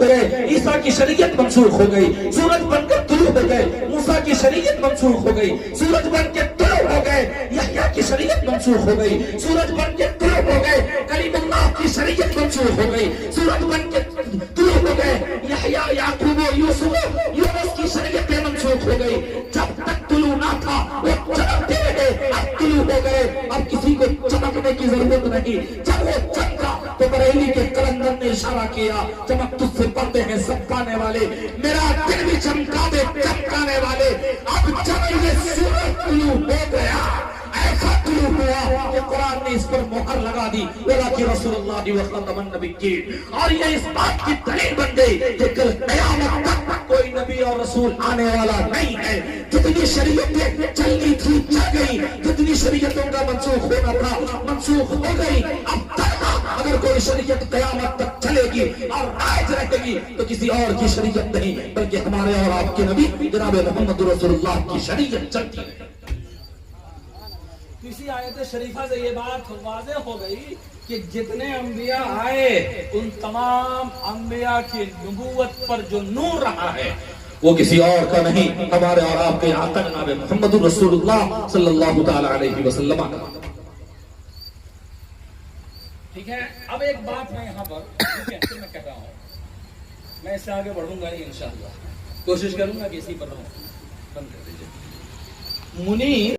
گئے، عیسیٰ کی شریعت منسوخ ہو گئی، سورج بن کے طلوع ہو گئے، موسیٰ کی شریعت منسوخ ہو گئی، سورج بن کے طلوع ہو گئے، یحییٰ کی شریعت منسوخ ہو گئی، سورج بن کے طلوع ہو گئے، کلیم اللہ کی شریعت منسوخ ہو گئی، سورج بن کے طلوع ہو گئے، یحییٰ، یعقوب، یوسف، یونس کی شریعتیں منسوخ ہو گئی۔ جب تک طلوع نہ تھا وہ چمکتے رہے، اب طلوع ہو گئے، اب کسی کو چمکنے کی ضرورت نہیں۔ جب وہ چمکا تو بریلی کے قلندر نے اشارہ کیا، چمک تجھ سے پڑھتے ہیں سب پانے والے، میرا دل بھی چمکا دے چمکانے والے۔ اب جب یہ سورج طلوع ہو گیا، ایسا طلوع ہوا کہ قرآن نے اس پر مہر لگا دی، وَلَٰكِن رسول اللہ وَخَاتَمَ النَّبِيِّينَ، اور یہ اس بات کی دلیل بن گئی کہ کل قیامت تک کوئی نبی اور رسول آنے والا نہیں ہے۔ جتنی شریعتیں چلنی تھی چل گئی، جتنی شریعتوں کا منسوخ ہونا تھا منسوخ ہو گئی۔ اب تک اگر کوئی شریعت قیامت تک چلے گی اور رائج رہے گی تو کسی اور کی شریعت نہیں، بلکہ ہمارے اور آپ کے نبی جناب محمد رسول اللہ کی شریعت چلتی ہے۔ اسی آیت شریفہ سے یہ بات واضح ہو گئی کہ جتنے انبیاء آئے ان تمام انبیاء کی نبوت پر جو نور رہا ہے وہ کسی اور کا نہیں، ہمارے اور آپ کے آقا جناب محمد رسول اللہ صلی اللہ تعالی علیہ وسلم کا۔ ٹھیک ہے، اب ایک بات میں یہاں پر پھر میں کہتا ہوں، میں اس سے آگے بڑھوں گا نہیں انشاءاللہ، کوشش کروں گا کہ اسی پر رہوں۔ بند کر دیجیے۔ منی